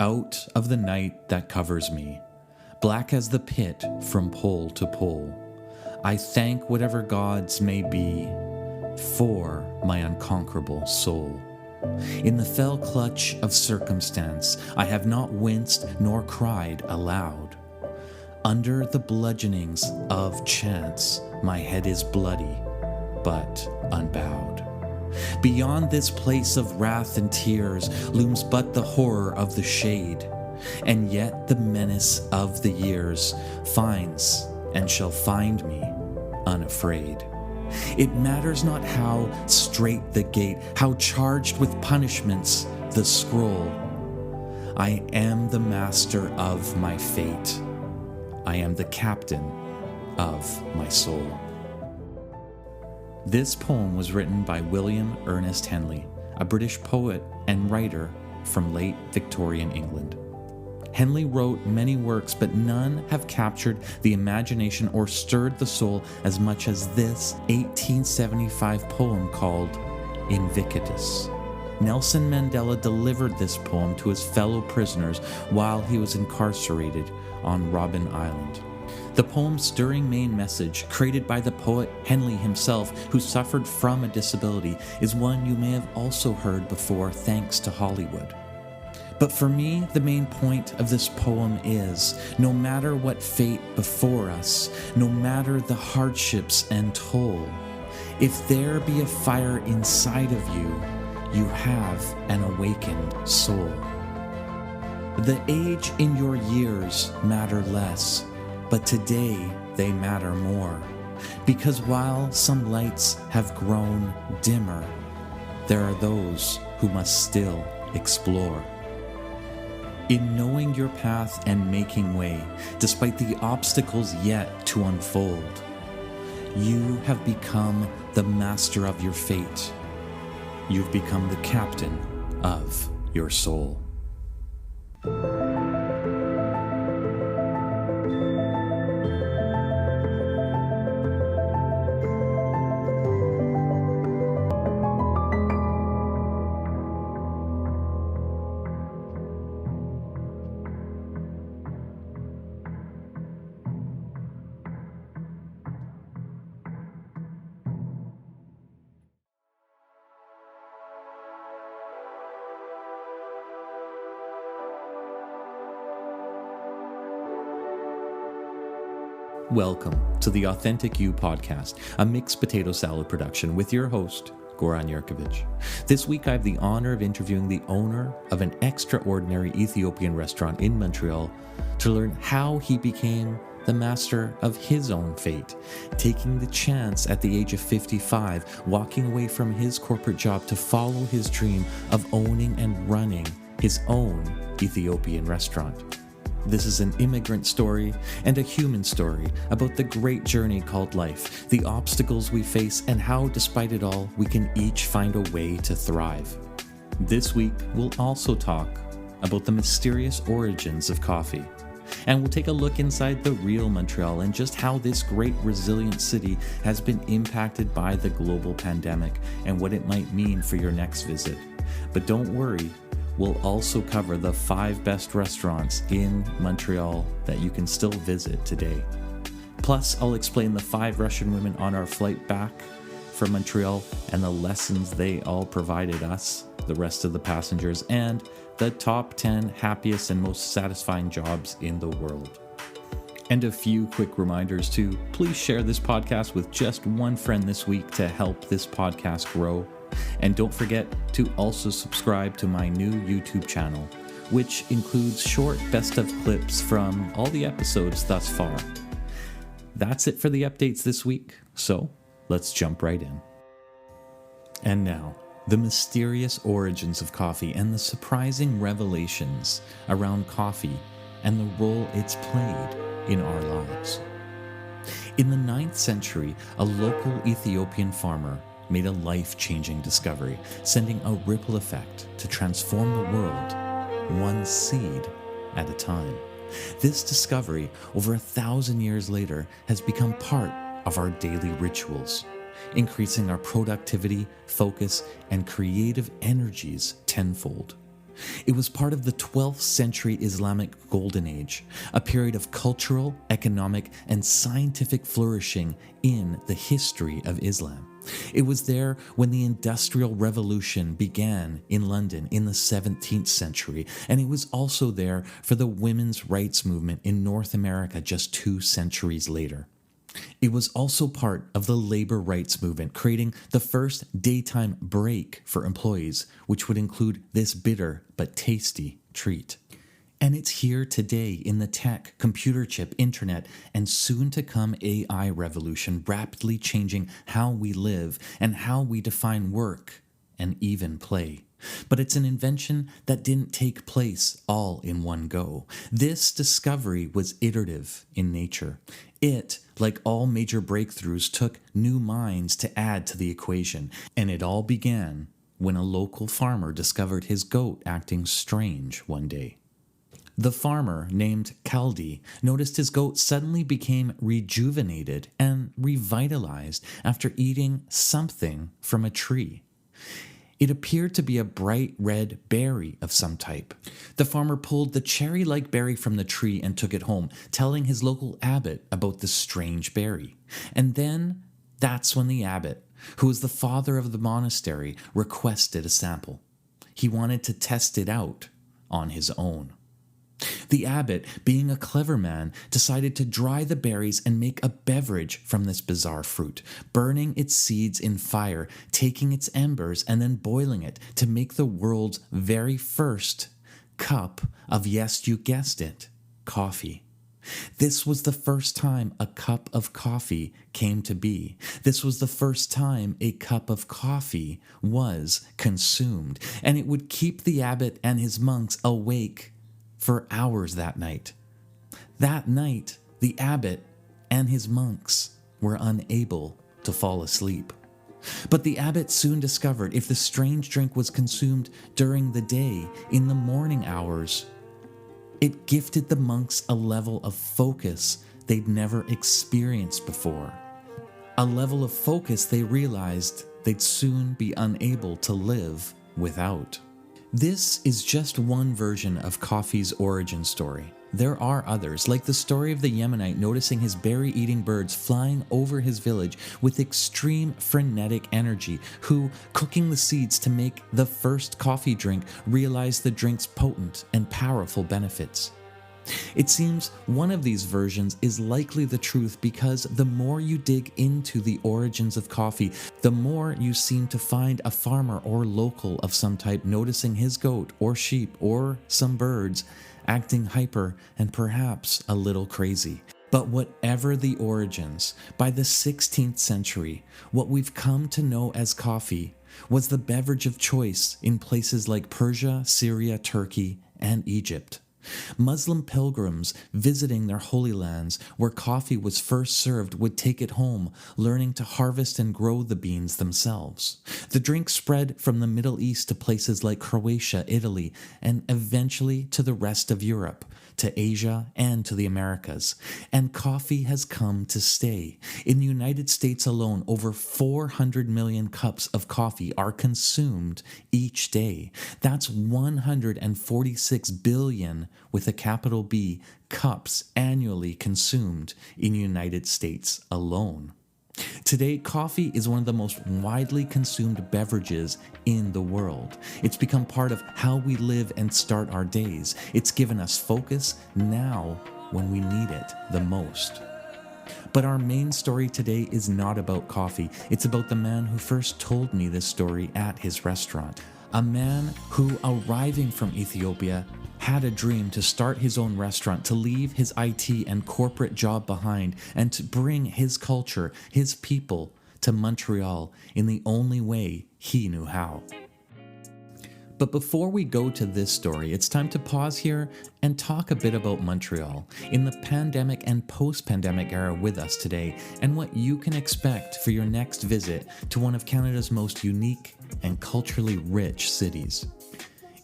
Out of the night that covers me, black as the pit from pole to pole, I thank whatever gods may be for my unconquerable soul. In the fell clutch of circumstance, I have not winced nor cried aloud. Under the bludgeonings of chance, my head is bloody, but unbowed. Beyond this place of wrath and tears looms but the horror of the shade, and yet the menace of the years finds and shall find me unafraid. It matters not how strait the gate, how charged with punishments the scroll. I am the master of my fate. I am the captain of my soul. This poem was written by William Ernest Henley, a British poet and writer from late Victorian England. Henley wrote many works, but none have captured the imagination or stirred the soul as much as this 1875 poem called Invictus. Nelson Mandela delivered this poem to his fellow prisoners while he was incarcerated on Robben Island. The poem's stirring main message, created by the poet Henley himself, who suffered from a disability, is one you may have also heard before thanks to Hollywood. But for me, the main point of this poem is, no matter what fate before us, no matter the hardships and toll, if there be a fire inside of you, you have an awakened soul. The age in your years matter less, but today they matter more, because while some lights have grown dimmer, there are those who must still explore. In knowing your path and making way, despite the obstacles yet to unfold, you have become the master of your fate. You've become the captain of your soul. Welcome to the Authentic You podcast, a mixed potato salad production with your host, Goran Yerkovich. This week I have the honor of interviewing the owner of an extraordinary Ethiopian restaurant in Montreal to learn how he became the master of his own fate, taking the chance at the age of 55, walking away from his corporate job to follow his dream of owning and running his own Ethiopian restaurant. This is an immigrant story and a human story about the great journey called life, the obstacles we face, and how, despite it all, we can each find a way to thrive. This week, we'll also talk about the mysterious origins of coffee, and we'll take a look inside the real Montreal and just how this great resilient city has been impacted by the global pandemic and what it might mean for your next visit. But don't worry, we'll also cover the 5 best restaurants in Montreal that you can still visit today. Plus, I'll explain the 5 Russian women on our flight back from Montreal and the lessons they all provided us, the rest of the passengers, and the top 10 happiest and most satisfying jobs in the world. And a few quick reminders to please share this podcast with just one friend this week to help this podcast grow. And don't forget to also subscribe to my new YouTube channel, which includes short best of clips from all the episodes thus far. That's it for the updates this week, so let's jump right in. And now, the mysterious origins of coffee and the surprising revelations around coffee and the role it's played in our lives. In the 9th century, a local Ethiopian farmer made a life-changing discovery, sending a ripple effect to transform the world, one seed at a time. This discovery, over 1,000 years later, has become part of our daily rituals, increasing our productivity, focus, and creative energies tenfold. It was part of the 12th century Islamic Golden Age, a period of cultural, economic, and scientific flourishing in the history of Islam. It was there when the Industrial Revolution began in London in the 17th century, and it was also there for the women's rights movement in North America just 2 centuries later. It was also part of the labor rights movement, creating the first daytime break for employees, which would include this bitter but tasty treat. And it's here today in the tech, computer chip, internet, and soon to come AI revolution, rapidly changing how we live and how we define work and even play. But it's an invention that didn't take place all in one go. This discovery was iterative in nature. It, like all major breakthroughs, took new minds to add to the equation, and it all began when a local farmer discovered his goat acting strange one day. The farmer, named Kaldi, noticed his goat suddenly became rejuvenated and revitalized after eating something from a tree. It appeared to be a bright red berry of some type. The farmer pulled the cherry-like berry from the tree and took it home, telling his local abbot about the strange berry. And then, that's when the abbot, who was the father of the monastery, requested a sample. He wanted to test it out on his own. The abbot, being a clever man, decided to dry the berries and make a beverage from this bizarre fruit, burning its seeds in fire, taking its embers, and then boiling it to make the world's very first cup of, yes, you guessed it, coffee. This was the first time a cup of coffee came to be. This was the first time a cup of coffee was consumed, and it would keep the abbot and his monks awake for hours that night. That night, the abbot and his monks were unable to fall asleep. But the abbot soon discovered if the strange drink was consumed during the day, in the morning hours, it gifted the monks a level of focus they'd never experienced before. A level of focus they realized they'd soon be unable to live without. This is just one version of coffee's origin story. There are others, like the story of the Yemenite noticing his berry-eating birds flying over his village with extreme frenetic energy, who, cooking the seeds to make the first coffee drink, realized the drink's potent and powerful benefits. It seems one of these versions is likely the truth because the more you dig into the origins of coffee, the more you seem to find a farmer or local of some type noticing his goat or sheep or some birds acting hyper and perhaps a little crazy. But whatever the origins, by the 16th century, what we've come to know as coffee was the beverage of choice in places like Persia, Syria, Turkey, and Egypt. Muslim pilgrims visiting their holy lands where coffee was first served would take it home, learning to harvest and grow the beans themselves. The drink spread from the Middle East to places like Croatia, Italy, and eventually to the rest of Europe, to Asia, and to the Americas. And coffee has come to stay. In the United States alone, over 400 million cups of coffee are consumed each day. That's 146 billion, with a capital B, cups annually consumed in the United States alone. Today, coffee is one of the most widely consumed beverages in the world. It's become part of how we live and start our days. It's given us focus now when we need it the most. But our main story today is not about coffee. It's about the man who first told me this story at his restaurant. A man who, arriving from Ethiopia, had a dream to start his own restaurant, to leave his IT and corporate job behind, and to bring his culture, his people, to Montreal in the only way he knew how. But before we go to this story, it's time to pause here and talk a bit about Montreal in the pandemic and post-pandemic era with us today, and what you can expect for your next visit to one of Canada's most unique and culturally rich cities.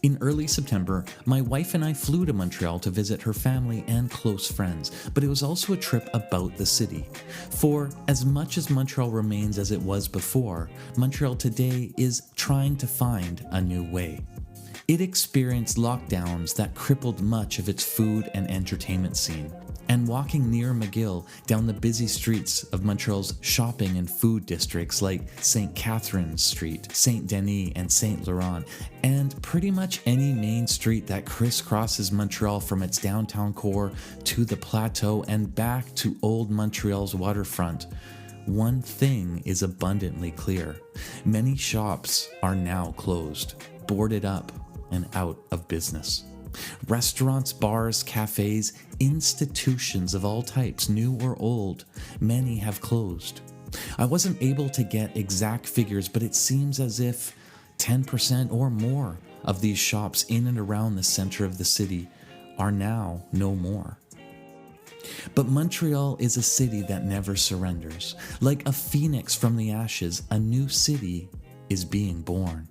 In early September, my wife and I flew to Montreal to visit her family and close friends, but it was also a trip about the city. For as much as Montreal remains as it was before, Montreal today is trying to find a new way. It experienced lockdowns that crippled much of its food and entertainment scene. And walking near McGill down the busy streets of Montreal's shopping and food districts like St. Catherine's Street, St. Denis, and St. Laurent, and pretty much any main street that crisscrosses Montreal from its downtown core to the plateau and back to old Montreal's waterfront, one thing is abundantly clear. Many shops are now closed, boarded up, and out of business. Restaurants, bars, cafes, institutions of all types, new or old, many have closed. I wasn't able to get exact figures, but it seems as if 10% or more of these shops in and around the center of the city are now no more. But Montreal is a city that never surrenders. Like a phoenix from the ashes, a new city is being born.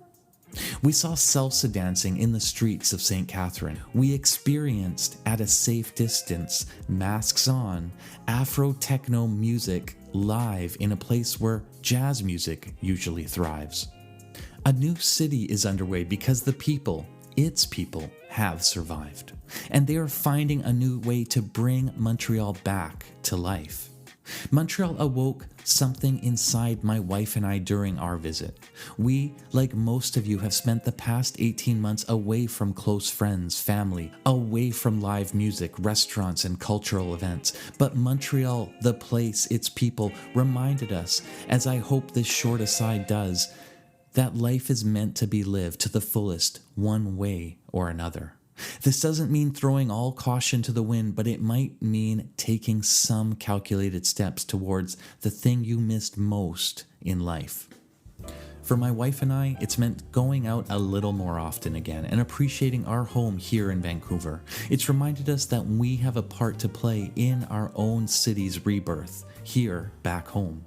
We saw salsa dancing in the streets of St. Catherine. We experienced, at a safe distance, masks on, Afro-techno music live in a place where jazz music usually thrives. A new city is underway because the people, its people, have survived. And they are finding a new way to bring Montreal back to life. Montreal awoke something inside my wife and I during our visit. We, like most of you, have spent the past 18 months away from close friends, family, away from live music, restaurants, and cultural events. But Montreal, the place, its people, reminded us, as I hope this short aside does, that life is meant to be lived to the fullest, one way or another. This doesn't mean throwing all caution to the wind, but it might mean taking some calculated steps towards the thing you missed most in life. For my wife and I, it's meant going out a little more often again and appreciating our home here in Vancouver. It's reminded us that we have a part to play in our own city's rebirth, here back home.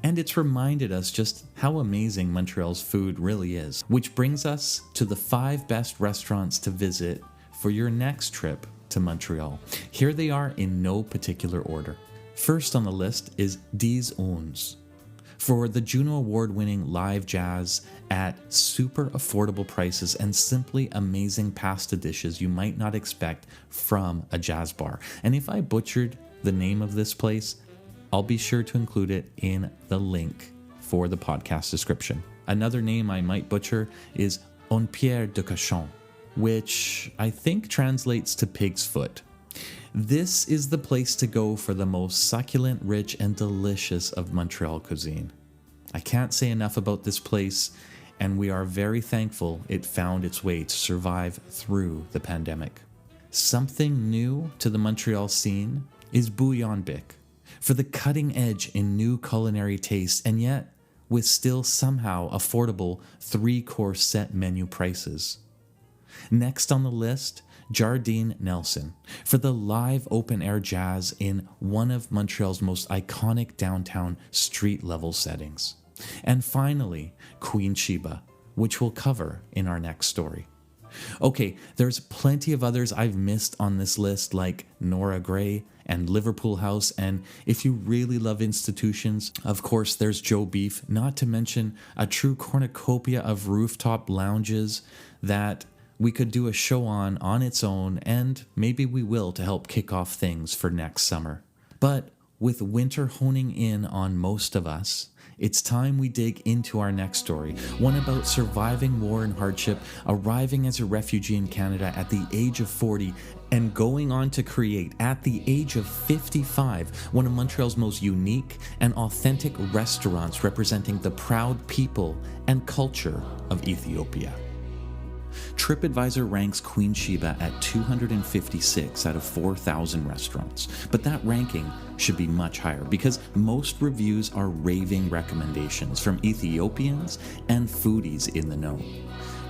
And it's reminded us just how amazing Montreal's food really is, which brings us to the 5 best restaurants to visit for your next trip to Montreal. Here they are in no particular order. First on the list is Des Uns. For the Juno Award-winning live jazz at super affordable prices and simply amazing pasta dishes you might not expect from a jazz bar. And if I butchered the name of this place, I'll be sure to include it in the link for the podcast description. Another name I might butcher is Un Pierre de Cochon, which I think translates to pig's foot. This is the place to go for the most succulent, rich, and delicious of Montreal cuisine. I can't say enough about this place, and we are very thankful it found its way to survive through the pandemic. Something new to the Montreal scene is Bouillon Bic, for the cutting edge in new culinary tastes, and yet with still somehow affordable 3-course set menu prices. Next on the list, Jardine Nelson, for the live open-air jazz in one of Montreal's most iconic downtown street-level settings. And finally, Queen Sheba, which we'll cover in our next story. Okay, there's plenty of others I've missed on this list, like Nora Gray and Liverpool House, and if you really love institutions, of course there's Joe Beef, not to mention a true cornucopia of rooftop lounges that we could do a show on its own, and maybe we will to help kick off things for next summer. But with winter honing in on most of us, it's time we dig into our next story, one about surviving war and hardship, arriving as a refugee in Canada at the age of 40, and going on to create, at the age of 55, one of Montreal's most unique and authentic restaurants representing the proud people and culture of Ethiopia. TripAdvisor ranks Queen Sheba at 256 out of 4,000 restaurants, but that ranking should be much higher because most reviews are raving recommendations from Ethiopians and foodies in the know.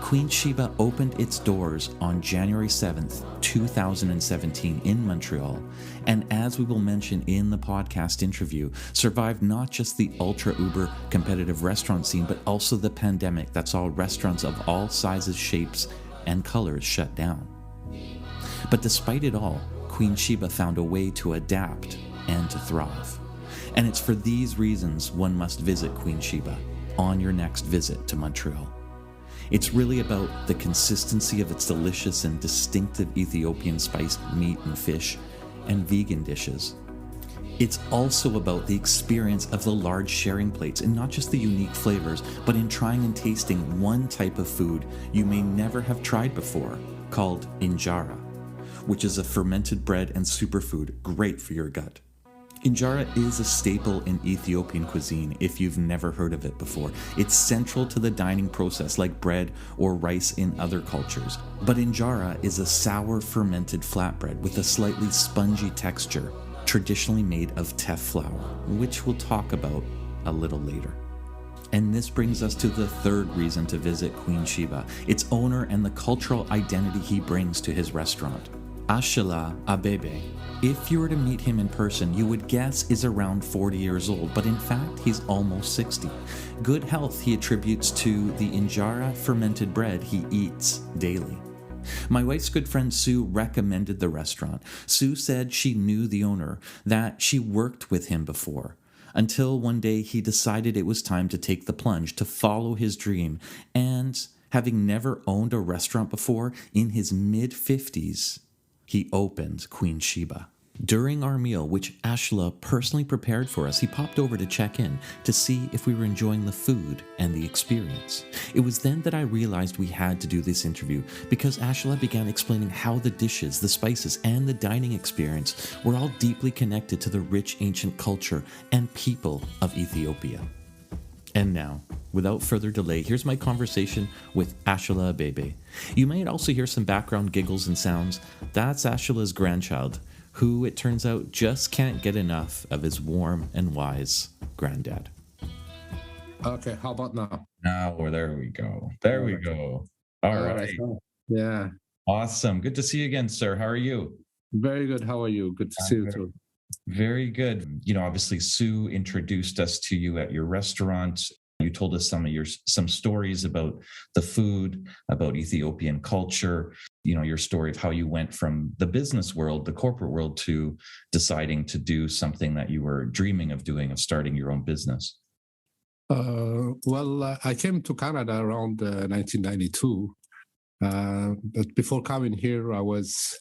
Queen Sheba opened its doors on January 7th, 2017 in Montreal, and as we will mention in the podcast interview, survived not just the ultra-uber competitive restaurant scene, but also the pandemic that saw restaurants of all sizes, shapes, and colors shut down. But despite it all, Queen Sheba found a way to adapt and to thrive. And it's for these reasons one must visit Queen Sheba on your next visit to Montreal. It's really about the consistency of its delicious and distinctive Ethiopian spiced meat and fish and vegan dishes. It's also about the experience of the large sharing plates, and not just the unique flavors, but in trying and tasting one type of food you may never have tried before, called injera, which is a fermented bread and superfood great for your gut. Injera is a staple in Ethiopian cuisine if you've never heard of it before. It's central to the dining process like bread or rice in other cultures. But injera is a sour fermented flatbread with a slightly spongy texture, traditionally made of teff flour, which we'll talk about a little later. And this brings us to the third reason to visit Queen Sheba, its owner and the cultural identity he brings to his restaurant. Ashelaw Abebe, if you were to meet him in person, you would guess is around 40 years old, but in fact, he's almost 60. Good health he attributes to the injera fermented bread he eats daily. My wife's good friend Sue recommended the restaurant. Sue said she knew the owner, that she worked with him before, until one day he decided it was time to take the plunge, to follow his dream, and having never owned a restaurant before, in his mid-50s, he opened Queen Sheba. During our meal, which Ashelaw personally prepared for us, he popped over to check in to see if we were enjoying the food and the experience. It was then that I realized we had to do this interview, because Ashelaw began explaining how the dishes, the spices, and the dining experience were all deeply connected to the rich ancient culture and people of Ethiopia. And now, without further delay, here's my conversation with Ashelaw Abebe. You might also hear some background giggles and sounds. That's Ashelaw's grandchild, who, it turns out, just can't get enough of his warm and wise granddad. Okay, how about now? Now, there we go. There we go. All right. Yeah. Awesome. Good to see you again, sir. How are you? Very good. How are you? Good to see you too. Very good. Obviously, Sue introduced us to you at your restaurant. You told us some stories about the food, about Ethiopian culture, your story of how you went from the business world, the corporate world, to deciding to do something that you were dreaming of doing, of starting your own business. I came to Canada around 1992. But before coming here, I was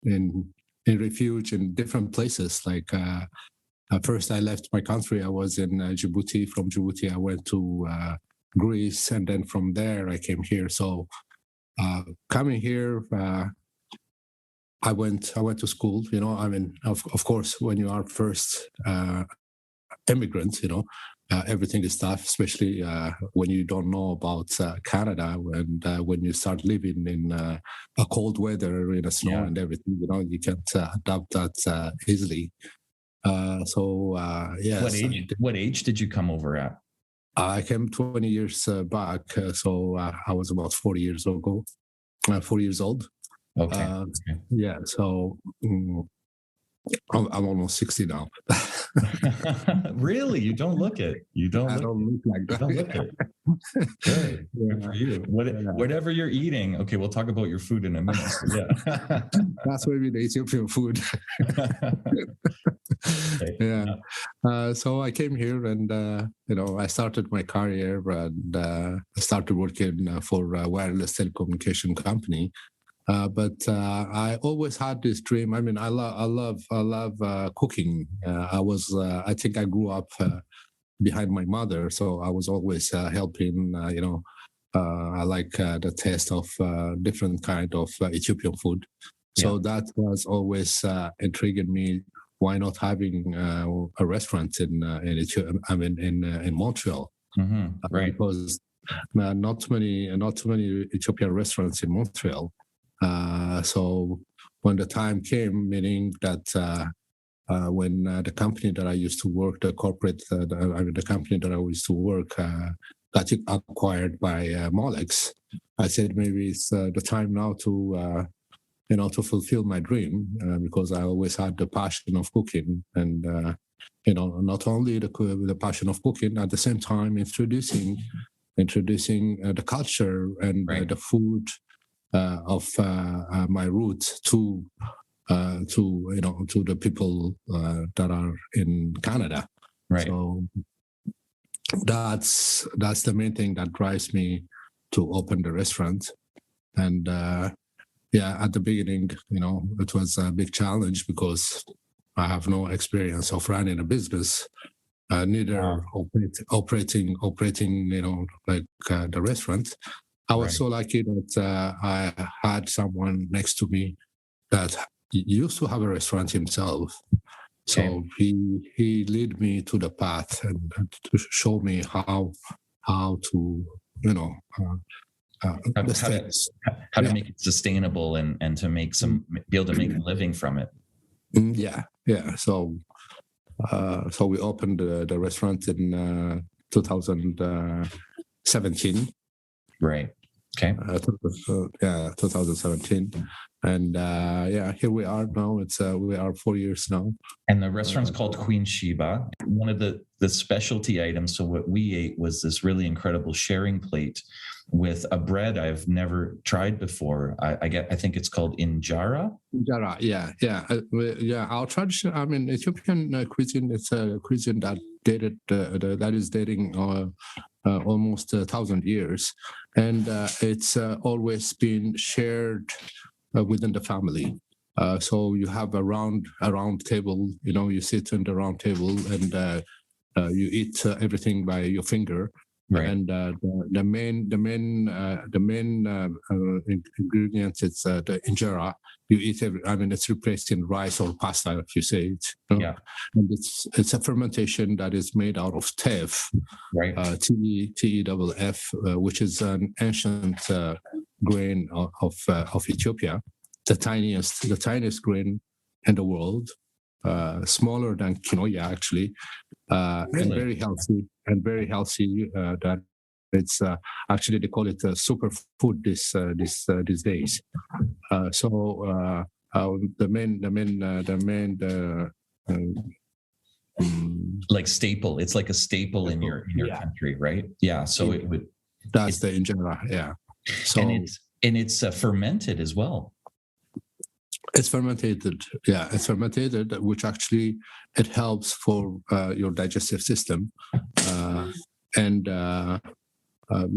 in refuge in different places. Like first, I left my country. I was in Djibouti. From Djibouti, I went to Greece, and then from there, I came here. So coming here, I went to school. Of course, when you are first immigrant, everything is tough, especially when you don't know about Canada, and when you start living in a cold weather, in the snow and everything, you can't adapt that easily. What age did you come over at? I came 20 years back, so I was about 4 years old. Okay. Yeah, so I'm almost 60 now. Really? You don't look it. I don't look like that. You don't look it. Good. Good for you. Whatever you're eating. Okay, we'll talk about your food in a minute. Yeah. That's maybe the Ethiopian food. Okay. Yeah. So I came here and, I started my career and I started working for a wireless telecommunication company. But I always had this dream. I mean, I love cooking. I think I grew up behind my mother, so I was always helping. I like the taste of different kind of Ethiopian food. So that was always intriguing me. Why not having a restaurant in Montreal? Mm-hmm. Right. Because not many Ethiopian restaurants in Montreal. So when the time came, meaning that when the company that I used to work, the company that I used to work got acquired by Molex, I said maybe it's the time now to fulfill my dream, because I always had the passion of cooking, and not only the passion of cooking, at the same time introducing the culture and the food of my roots to the people that are in Canada. Right. So that's the main thing that drives me open the restaurant. And at the beginning, it was a big challenge because I have no experience of running a business, neither operating, the restaurant. I was so lucky that I had someone next to me that used to have a restaurant himself. So he led me to the path and to show me how to, how to make it sustainable and to make be able to make a living from it. Yeah. So we opened the restaurant in 2017. Right. Okay. 2017, and here we are now. We are 4 years now. And the restaurant's called Queen Sheba. One of the specialty items. So what we ate was this really incredible sharing plate with a bread I've never tried before. I think it's called injera. Injera, yeah. Our tradition. I mean, Ethiopian cuisine. It's a cuisine that is dating almost 1,000 years, and it's always been shared within the family. So you have a round table. You sit in the round table and you eat everything by your finger. Right. And the main ingredient is the injera. You eat it's replaced in rice or pasta, if you say it. Yeah. And it's a fermentation that is made out of teff, right? TEFF, which is an ancient grain of Ethiopia, the tiniest grain in the world, smaller than quinoa actually. Really? And very healthy. That it's actually they call it a superfood these days. The main like staple. It's like a staple in your country, right? Yeah. So it would. That's the injera. Yeah. So and it's fermented as well. It's fermented, which actually it helps for your digestive system,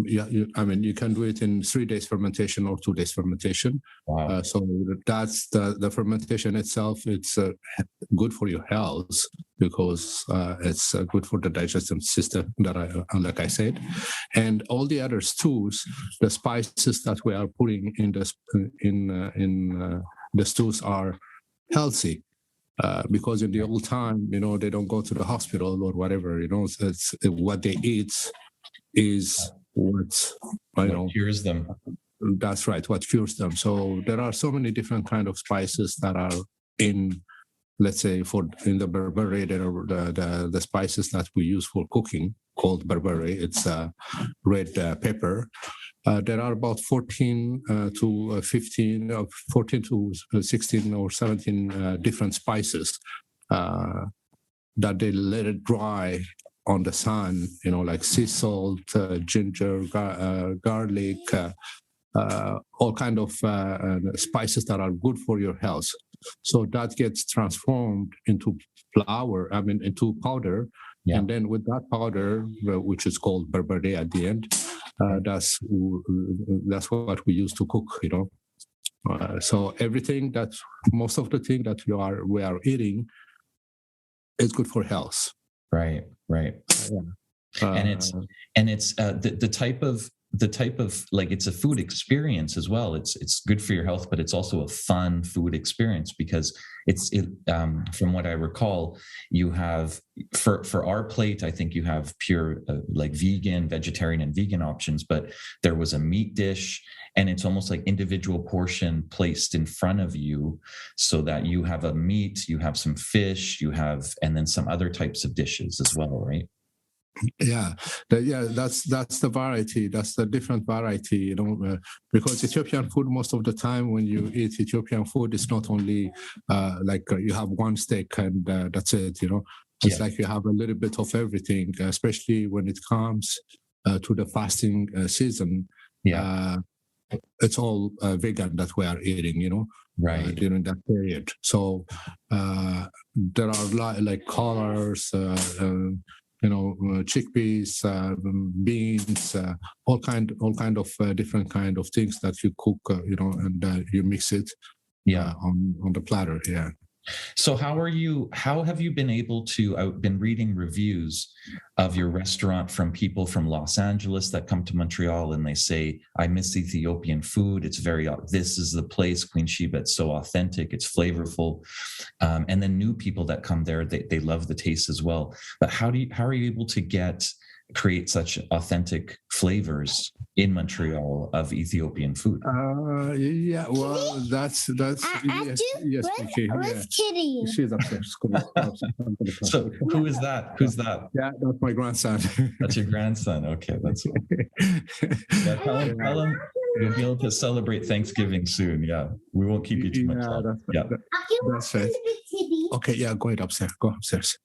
you can do it in 3 days fermentation or 2 days fermentation. Wow. So that's the fermentation itself. It's good for your health because it's good for the digestive system. Like I said, and all the other stews, the spices that we are putting in the stews are healthy because in the old time, they don't go to the hospital or whatever. It's what they eat is what cures them. That's right, what cures them. So there are so many different kind of spices that are in, let's say, in the berbere, there are the spices that we use for cooking called berbere. It's red pepper. There are about 14 to 16 or 17 different spices that they let it dry on the sun, like sea salt, ginger, garlic, all kind of spices that are good for your health. So that gets transformed into into powder. Yeah. And then with that powder, which is called berbere at the end, that's what we use to cook, So most of the thing that we are eating is good for health. Right. And it's the type of like, it's a food experience as well. It's good for your health, but it's also a fun food experience because from what I recall, you have for our plate, I think you have pure like vegetarian and vegan options, but there was a meat dish and it's almost like individual portion placed in front of you so that you have a meat, you have some fish, and then some other types of dishes as well, right? That's the variety. That's the different variety, because Ethiopian food, most of the time when you eat Ethiopian food, it's not only you have one steak and that's it, It's like you have a little bit of everything, especially when it comes to the fasting season. It's all vegan that we are eating, right, during that period. So there are like colors, chickpeas, beans, all kind of different kind of things that you cook, and you mix it on the platter. Yeah. So how have you been able to, I've been reading reviews of your restaurant from people from Los Angeles that come to Montreal and they say, I miss Ethiopian food. It's this is the place, Queen Sheba. It's so authentic. It's flavorful. And then new people that come there, they love the taste as well. But how are you able to create such authentic flavors in Montreal of Ethiopian food? Well, that's yes, Vicky. Where's Kitty? She's upstairs. So who is that? Who's that? Yeah, that's my grandson. That's your grandson. Okay, that's cool. Yeah, tell him you'll be able to celebrate Thanksgiving soon. Yeah, we won't keep you too much longer. That's right. Okay, yeah, go upstairs. Go upstairs.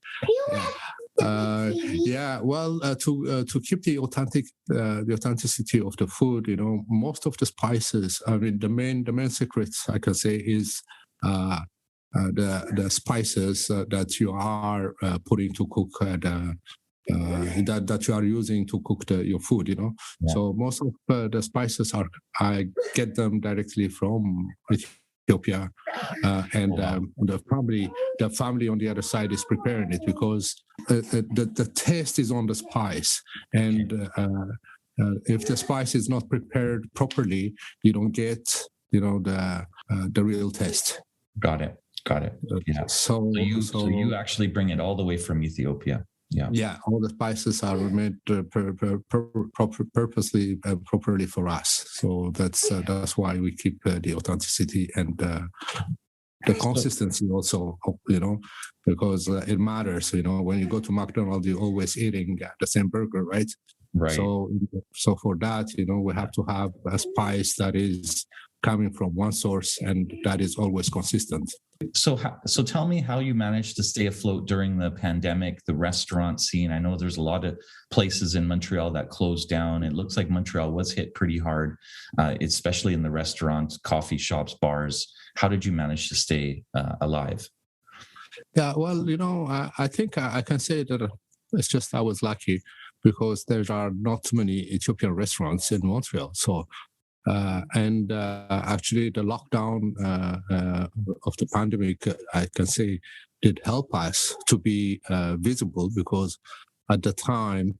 Well, to keep the authenticity of the food, most of the spices. I mean, the main secrets I can say is the spices that you are putting to cook that you are using to cook your food. Yeah. So most of the spices I get them directly from Ethiopia, and the family on the other side is preparing it because the taste is on the spice, and if the spice is not prepared properly, you don't get the real taste. Got it. Yeah. So you actually bring it all the way from Ethiopia. Yeah, all the spices are made purposely properly for us. So that's why we keep the authenticity and the consistency also, because it matters. When you go to McDonald's, you're always eating the same burger, right? Right. So for that, we have to have a spice that is coming from one source and that is always consistent. So tell me how you managed to stay afloat during the pandemic, the restaurant scene. I know there's a lot of places in Montreal that closed down. It looks like Montreal was hit pretty hard, especially in the restaurants, coffee shops, bars. How did you manage to stay alive? Yeah, well, I think I can say that it's just I was lucky because there are not too many Ethiopian restaurants in Montreal. So actually the lockdown of the pandemic, I can say, did help us to be visible because at the time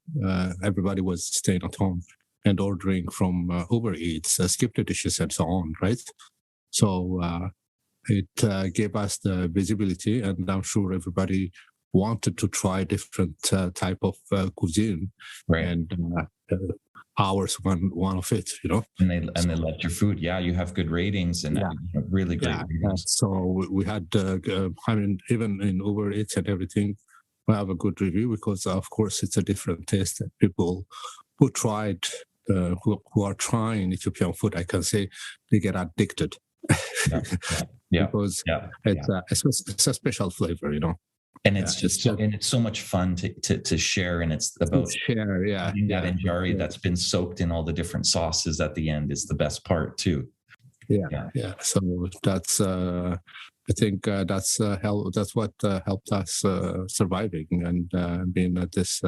everybody was staying at home and ordering from Uber Eats, skip the dishes and so on, right? So it gave us the visibility, and I'm sure everybody wanted to try different type of cuisine, right? And ours one of it, And they loved your food. Yeah, you have good ratings and really great ratings. So we had, even in Uber Eats and everything, we have a good review because, of course, it's a different taste. People who tried, who are trying Ethiopian food, I can say, they get addicted. Because it's a special flavor, And it's it's so much fun to share, and it's about share, that injari that's been soaked in all the different sauces at the end is the best part too. Yeah. So that's I think that's what helped us surviving and being at this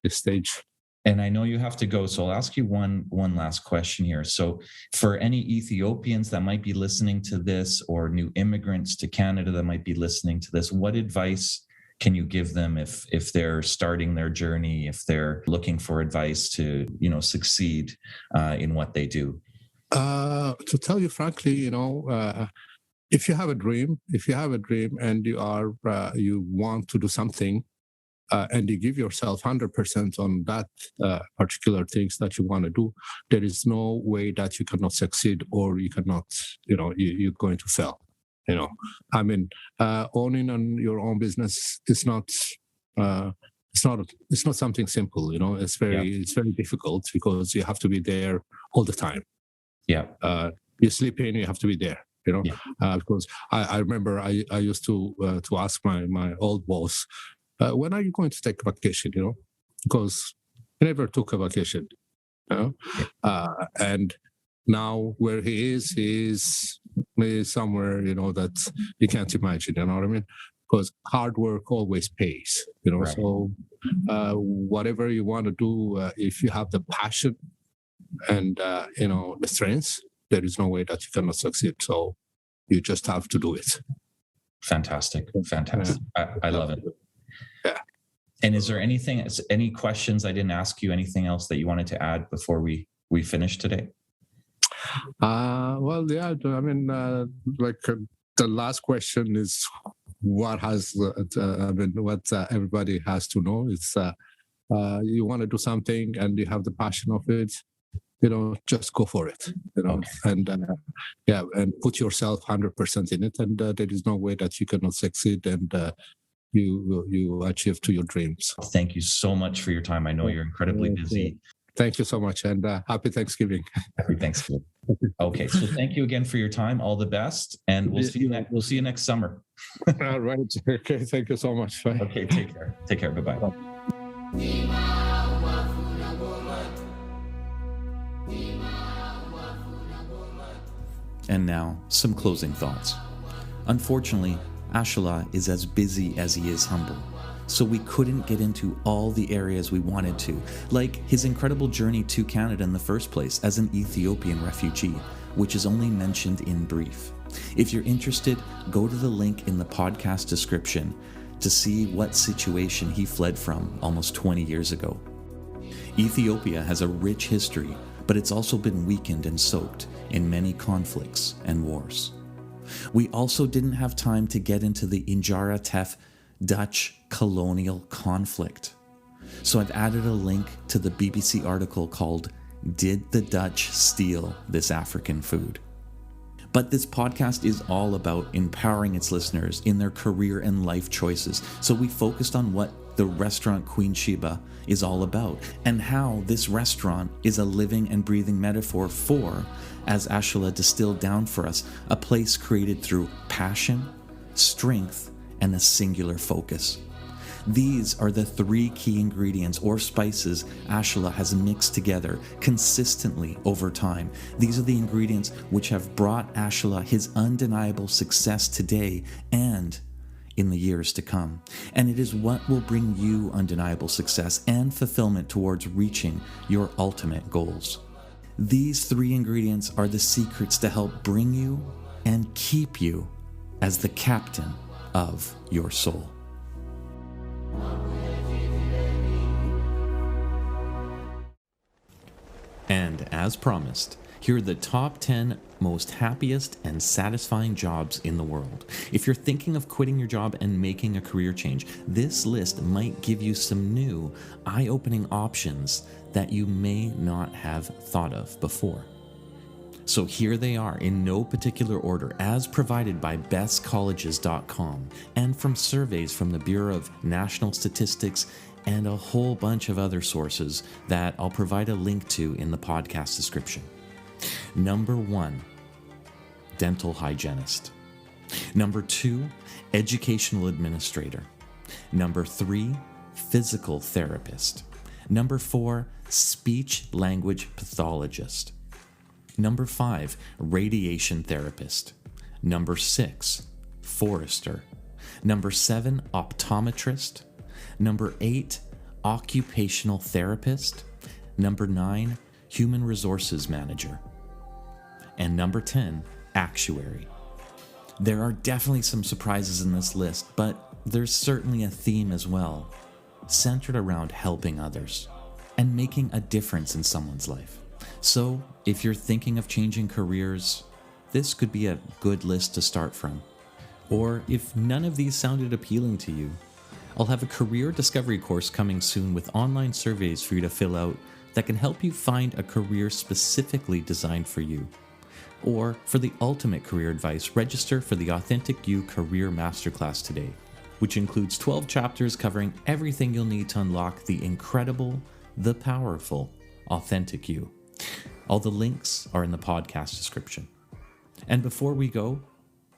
stage. And I know you have to go, so I'll ask you one last question here. So for any Ethiopians that might be listening to this, or new immigrants to Canada that might be listening to this, what advice can you give them if they're starting their journey, if they're looking for advice to succeed in what they do? To tell you frankly, if you have a dream and you want to do something, and you give yourself 100% on that particular things that you want to do, there is no way that you cannot succeed, or you cannot, you're going to fail. Owning on your own business is not something simple. It's very difficult because you have to be there all the time. You sleep in, you have to be there. Because I remember I used to ask my old boss, when are you going to take a vacation? Because he never took a vacation. And now where he is somewhere, that you can't imagine. You know what I mean? because hard work always pays, Right. So whatever you want to do, if you have the passion and, the strength, there is no way that you cannot succeed. So you just have to do it. Fantastic. I love it. Yeah. And is there any questions I didn't ask you, anything else that you wanted to add before we finish today? Well, yeah, I mean, the last question is what everybody has to know is you want to do something and you have the passion of it, just go for it, Okay. and and put yourself 100% in it, and there is no way that you cannot succeed and you achieve to your dreams. Thank you so much for your time. I know you're incredibly busy. Thank you so much, and happy Thanksgiving. Happy Thanksgiving. Okay, so thank you again for your time. All the best, and we'll see you next summer. All right. Okay. Thank you so much. Bye. Okay. Take care. Take care. Bye bye. And now, some closing thoughts. Unfortunately, Ashelaw is as busy as he is humble, so we couldn't get into all the areas we wanted to, like his incredible journey to Canada in the first place as an Ethiopian refugee, which is only mentioned in brief. If you're interested, go to the link in the podcast description to see what situation he fled from almost 20 years ago. Ethiopia has a rich history, but it's also been weakened and soaked in many conflicts and wars. We also didn't have time to get into the Injara Tef Dutch colonial conflict. So I've added a link to the BBC article called "Did the Dutch Steal This African Food?" But this podcast is all about empowering its listeners in their career and life choices. So we focused on what the restaurant Queen Sheba is all about and how this restaurant is a living and breathing metaphor for, as Ashelaw distilled down for us, a place created through passion, strength, and a singular focus. These are the 3 key ingredients or spices Ashelaw has mixed together consistently over time. These are the ingredients which have brought Ashelaw his undeniable success today and in the years to come. And it is what will bring you undeniable success and fulfillment towards reaching your ultimate goals. These 3 ingredients are the secrets to help bring you and keep you as the captain of your soul. And as promised, here are the top 10 most happiest and satisfying jobs in the world. If you're thinking of quitting your job and making a career change, this list might give you some new, eye-opening options that you may not have thought of before. So here they are in no particular order, as provided by bestcolleges.com and from surveys from the Bureau of National Statistics and a whole bunch of other sources that I'll provide a link to in the podcast description. Number 1, dental hygienist. Number 2, educational administrator. Number 3, physical therapist. Number 4, speech language pathologist. Number 5, radiation therapist. Number 6, forester. Number 7, optometrist. Number 8, occupational therapist. Number 9, human resources manager. And number 10, actuary. There are definitely some surprises in this list, but there's certainly a theme as well, centered around helping others and making a difference in someone's life. So, if you're thinking of changing careers, this could be a good list to start from. Or if none of these sounded appealing to you, I'll have a career discovery course coming soon with online surveys for you to fill out that can help you find a career specifically designed for you. Or for the ultimate career advice, register for the Authentic You Career Masterclass today, which includes 12 chapters covering everything you'll need to unlock the incredible, the powerful, authentic you. All the links are in the podcast description. And before we go,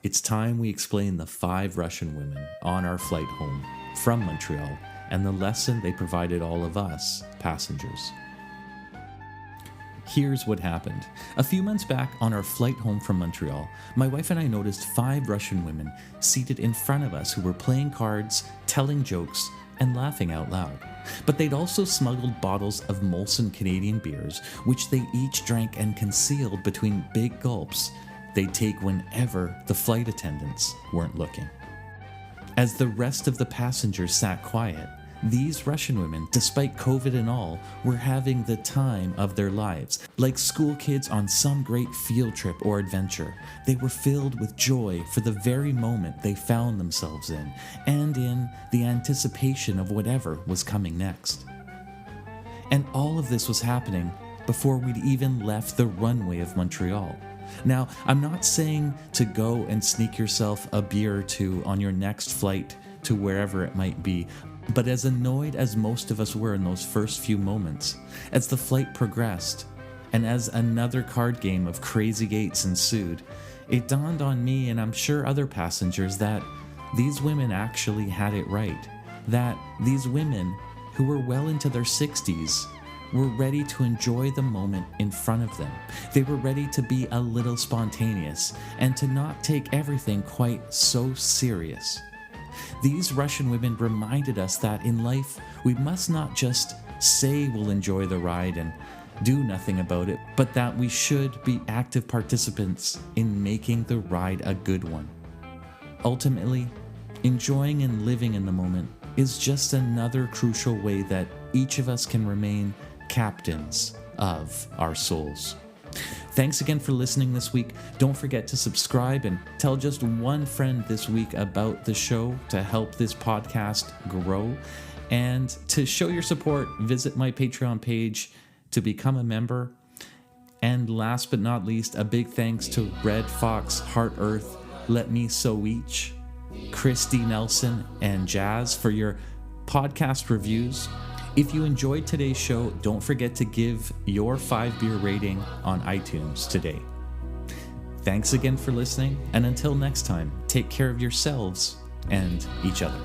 it's time we explain the 5 Russian women on our flight home from Montreal and the lesson they provided all of us passengers. Here's what happened. A few months back on our flight home from Montreal, my wife and I noticed 5 Russian women seated in front of us who were playing cards, telling jokes, and laughing out loud. But they'd also smuggled bottles of Molson Canadian beers, which they each drank and concealed between big gulps they'd take whenever the flight attendants weren't looking. As the rest of the passengers sat quiet, these Russian women, despite COVID and all, were having the time of their lives. Like school kids on some great field trip or adventure, they were filled with joy for the very moment they found themselves in, and in the anticipation of whatever was coming next. And all of this was happening before we'd even left the runway of Montreal. Now, I'm not saying to go and sneak yourself a beer or two on your next flight to wherever it might be, but as annoyed as most of us were in those first few moments, as the flight progressed, and as another card game of crazy gates ensued, it dawned on me, and I'm sure other passengers, that these women actually had it right. That these women, who were well into their 60s, were ready to enjoy the moment in front of them. They were ready to be a little spontaneous, and to not take everything quite so serious. These Russian women reminded us that in life, we must not just say we'll enjoy the ride and do nothing about it, but that we should be active participants in making the ride a good one. Ultimately, enjoying and living in the moment is just another crucial way that each of us can remain captains of our souls. Thanks again for listening this week. Don't forget to subscribe and tell just one friend this week about the show to help this podcast grow. And to show your support, visit my Patreon page to become a member. And last but not least, a big thanks to Red Fox, Heart Earth, Let Me Sow Each, Christy Nelson, and Jazz for your podcast reviews. If you enjoyed today's show, don't forget to give your 5-beer rating on iTunes today. Thanks again for listening, and until next time, take care of yourselves and each other.